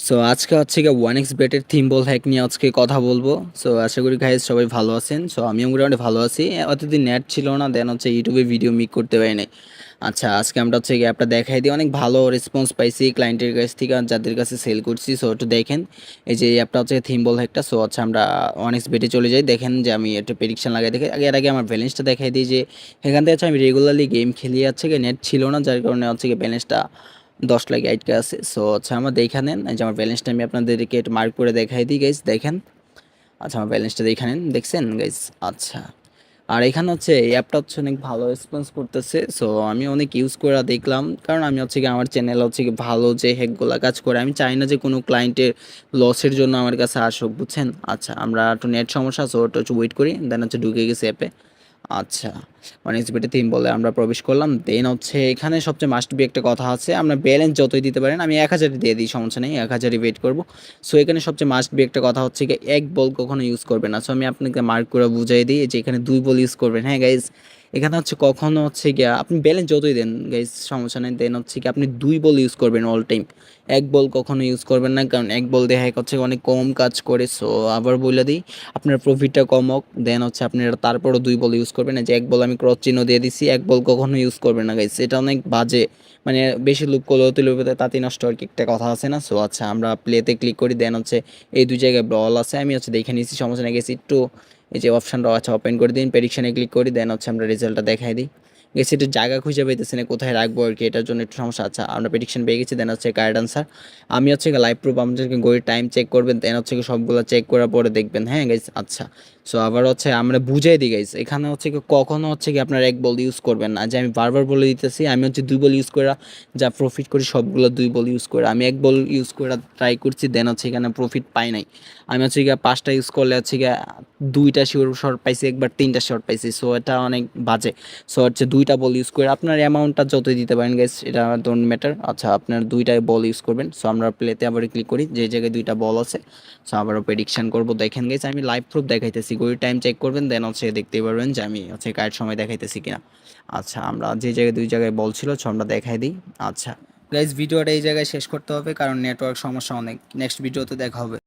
So আজকে হচ্ছে গিয়ে ওয়ান এক্স বেটের থিম বল হ্যাক নিয়ে আজকে কথা বলবো। সো আশা করি গাইজ সবাই ভালো আছেন। সো আমিও মোটামুটি ভালো আছি। অতদিন নেট ছিল না, দেন হচ্ছে ইউটিউবে ভিডিও মেক করতে পারি নাই। আচ্ছা, আজকে আমরা হচ্ছে গিয়ে অ্যাপটা দেখাই দিই। অনেক ভালো রেসপন্স পাইছি ক্লায়েন্টের কাছ থেকে, আর যাদের কাছে সেল করছি। সো একটু দেখেন, এই যে এই অ্যাপটা হচ্ছে থিম বল হ্যাকটা। সো আচ্ছা, আমরা ওয়ান এক্স বেটে চলে যাই। দেখেন যে আমি একটা প্রেডিকশন লাগাই দেখে এর আগে আমার ব্যালেন্সটা দেখাই দিই, যে এখান থেকে হচ্ছে আমি রেগুলারলি গেম খেলি, যাচ্ছে গিয়ে নেট ছিল না, যার কারণে হচ্ছে গিয়ে ব্যালেন্সটা 10 লাখ 8 কে আছে। সো আচ্ছা, আমার দেখে নেন, এই যে আমার ব্যালেন্সটা আমি আপনাদেরকে একটু মার্ক করে দেখাই দিই গাইজ, দেখেন। আচ্ছা, আমার ব্যালেন্সটা দেখে নেন, দেখছেন গাইজ? আচ্ছা, আর এখানে হচ্ছে এই অ্যাপটা হচ্ছে অনেক ভালো রেসপন্স করতেছে। সো আমি অনেক ইউজ করে দেখলাম, কারণ আমি হচ্ছে কি আমার চ্যানেল হচ্ছে কি ভালো যে হ্যাকগুলো কাজ করে, আমি চাই না যে কোনো ক্লায়েন্টের লসের জন্য আমার কাছে আসুক, বুঝছেন? আচ্ছা, আমরা একটু নেট সমস্যা, সো একটু ওয়েট করি, দেন হচ্ছে ঢুকে গেছি অ্যাপে। আচ্ছা, মানে এক্সবিটি থিম বলে আমরা প্রবেশ করলাম। দেন হচ্ছে এখানে সবচেয়ে মাস্ট বি একটা কথা আছে, আমরা ব্যালেন্স যতই দিতে পারেন, আমি 1000 দিয়ে দিই, সমস্যা নেই, 1000 ওয়েট করবো। সো এখানে সবচেয়ে মাস্ট বি একটা কথা হচ্ছে কি, এক বল কখনো ইউজ করবে না। সো আমি আপনাকে মার্ক করে বুঝাই দিই যে এখানে 2 বল ইউজ করবেন। হ্যাঁ গাইজ, এখানে হচ্ছে কখনো হচ্ছে গিয়া আপনি ব্যালেন্স যতই দেন গাইজ, সমস্যা নেই, দেন হচ্ছে কি আপনি 2 বল ইউজ করবেন অল টাইম। এক বল কখনো ইউজ করবেন না, কারণ এক বল দিয়ে হ্যাক হচ্ছে অনেক কম কাজ করে। সো আবার বলে দিই, আপনার প্রফিটটা কম হোক, দেন হচ্ছে আপনি তারপরও 2 বল ইউজ করবেন না, যে এক বল আমি ক্রস চিহ্ন দিয়ে দিছি, এক বল কখনো ইউজ করবেন না গাইস, এটা অনেক বাজে। মানে বেশি লুপ করলে অতি লোভে তাঁতি নষ্ট আর কি, একটা কথা আছে না? সো আচ্ছা, আমরা প্লেতে ক্লিক করি, দেন হচ্ছে এই দুই জায়গায় বল আছে, আমি হচ্ছে দেখে নিয়েছি, সমস্যা নেই গেছি একটু। এই যে অপশানটা আচ্ছা ওপেন করে দিন, প্রেডিকশানে ক্লিক করি, দেন হচ্ছে আমরা রেজাল্টটা দেখাই দিই। গেছি একটু জায়গা খুঁজে পাইতেছি না কোথায় রাখবো আর কি, এটার জন্য একটু সমস্যা। আচ্ছা, আমরা প্রেডিকশন পেয়ে গেছি, দেন হচ্ছে কারেক্ট আনসার। আমি হচ্ছে লাইভ প্রুফ আমাদেরকে গড়ির টাইম চেক করবেন, দেন হচ্ছে সবগুলো চেক করার পরে দেখবেন। হ্যাঁ গাইস, আচ্ছা। সো আবার হচ্ছে আমরা বুঝাই দিই গাইস, এখানে হচ্ছে কি কখনো হচ্ছে কি আপনার এক বল ইউজ করবেন না, যে আমি বারবার বলে দিতেছি, আমি হচ্ছে 2 বল ইউজ করে যা প্রফিট করি সবগুলো 2 বল ইউজ করে, আমি এক বল ইউজ করে ট্রাই করছি, দেন হচ্ছে এখানে প্রফিট পাই নাই। আমি হচ্ছে গিয়ে 5টা ইউজ করলে হচ্ছে গিয়ে 2টা শিওর শর্ট পাইছি, একবার 3টা শর্ট পাইছি। সো এটা অনেক বাজে। সো হচ্ছে 2টা বল ইউজ করে আপনার অ্যামাউন্টটা যতই দিতে পারেন গাইস, এটা ডোন্ট ম্যাটার। আচ্ছা, আপনার 2টা বল ইউজ করবেন। সো আমরা প্লেতে আবার ক্লিক করি, যে জায়গায় 2টা বল আছে। সো আবারও প্রেডিকশন করবো, দেখেন গাইস আমি লাইভ প্রুফ দেখাইতেছি, ঘড়ির টাইম চেক করবেন, দেন হচ্ছে দেখতেই পারবেন যে আমি হচ্ছে কারেক্ট সময় দেখাইতেছি কিনা। আচ্ছা, আমরা যে জায়গায় 2 জায়গায় বল ছিল, সো আমরা দেখাই দিই। আচ্ছা গাইস, ভিডিওটা এই জায়গায় শেষ করতে হবে, কারণ নেটওয়ার্ক সমস্যা অনেক। নেক্সট ভিডিওতে দেখা হবে।